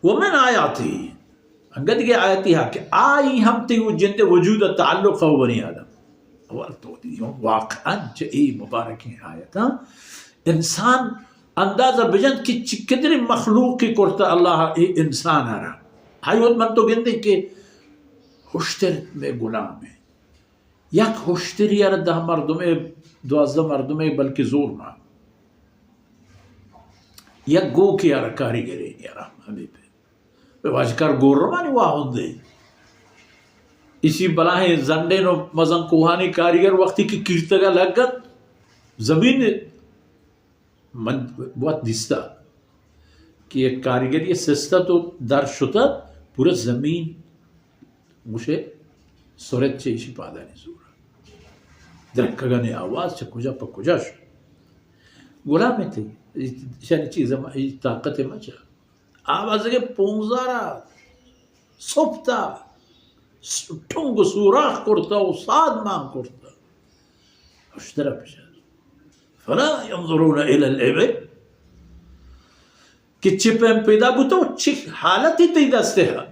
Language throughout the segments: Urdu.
ومن آیاتی انگد کے آیتی ہے کہ آئی ہم تی جنت وجود تعلق ہو بنی آدم تو واقعا ای مبارک آیت انسان اندازہ بجند کی قدر مخلوق کی کرتا اللہ انسان آ رہا حیوت من تو گندے کہ ہوشتر میں غلام ہے یک ہوشتری یا دہ مردمے 12 مردمے بلکہ زور ماں یک گو کی یارا کاریگری یارا ہمیں پہ واجکار گور روانی واہن دے اسی بلاہیں زنڈے نو مزن کوہانی کاریگر وقتی کی کیرتگا لگت زمین من بہت دستا کہ ایک کاریگر یہ سستا تو در شتا پورا زمین مجھے سورت چے اسی پادا نہیں زورا درکگانے آواز چے کجا پا کجا شو غلامی تھی شانی چیز طاقت مچا آواز کے 15 سپتا ٹھنگ سوراخ کرتا و ساد مان کرتا اشترا پیشا فلا ينظرون الى الابل کہ چپم پیدا بوتا و چک حالتی تی دستے ہیں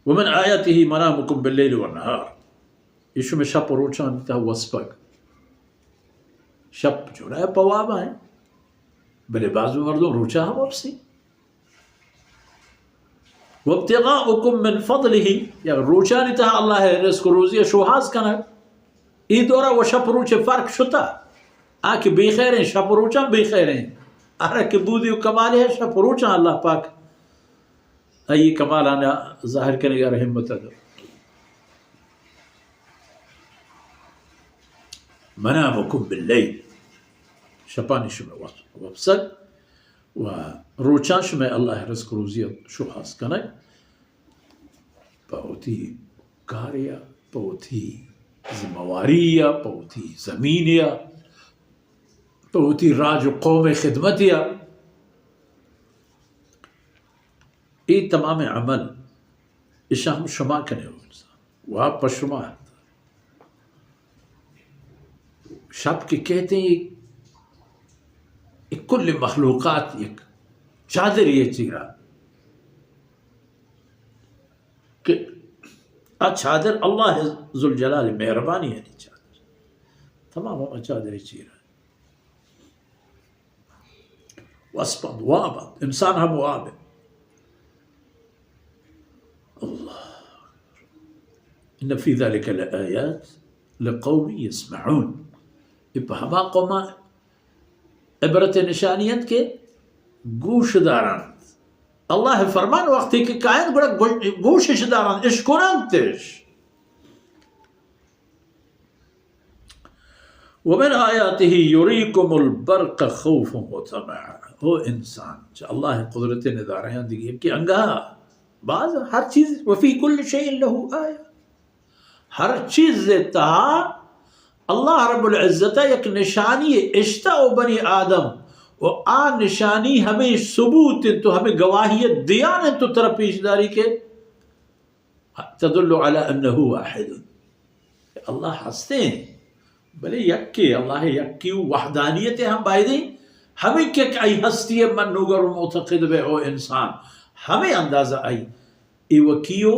ومن آیاته منامکم باللیل والنهار یشو میں شب روچان تا وسپک شب جو رہا ہے پوابا ہے بلے بعض مردوں روچا ہم اب سی وابتغاؤکم من فضلہ یا روچانی تا اللہ ہے رزق روزی شوحاز کنا ای دورا و شب روچے فرق شتا آکے بے خیر ہیں شب روچا بے خیر ہیں آرہ کہ بودی و کمال ہے شب روچا اللہ پاک یہ کمال آنا ظاہر کرنے گا رحمت اگر منامکم باللیل شپانی شمع وفسد و روچان شمع اللہ رزق روزی شوحاز کنک پاوتی کاریا پاوتی زمواریا پاوتی زمینیا پاوتی راج قوم خدمتیا یہ تمام عمل اشا ہم شما کنے ہو انسان وہاں پر شما ہے شب کے کہتے ہیں ایک کل مخلوقات ایک چادر یہ چیرا کہ چادر اللہ ذوالجلال مہربانی ہے نہیں چادر تمام چادر یہ چیرا واسپند وابند انسان ہم وابند ان فی ذلک لآیات لقوم یسمعون ہما قوم عبرت نشانیت کے گوش داران اللہ فرمان وقتی کہ کائن بڑا گوشش داران اشکران تش ومن آیاته یریکم البرق خوفا وطمعا وہ انسان جو اللہ قدرت ندارہاں دیگی کہ انگاہ بعض ہر چیز وفی کل شیء لہو آیا ہر چیز دیتا اللہ رب العزت یک نشانی اشتا و بنی آدم و آن نشانی ہمیں ثبوت تو ہمیں گواہیت دیان تو طرف پیشداری کے تدل علی انہو واحد اللہ ہستے ہیں بلے یکی اللہ یکی وحدانیت ہم بائی دیں ہمیں کیا آئی ہستی ہے من نگر و معتقد بے او انسان ہمیں اندازہ آئی ای وکیو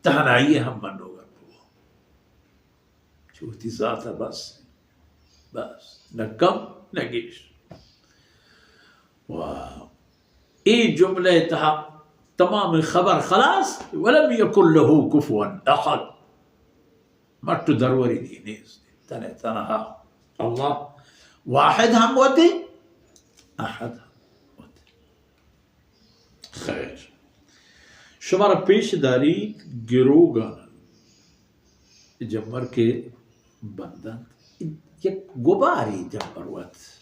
تہنائی ہم من نگر چوتی ذات ہے بس نہ کم نہ گیش ای جملے تہا تمام خبر خلاص ولم یکن له کفوا احد مٹو دروری دی نیز تنہ تنہا اللہ واحد ہم ہوتے احد ہم ہوتے خیر شمارا پیش داری گروگانا جمر کے بندن یک گباری جمر وقت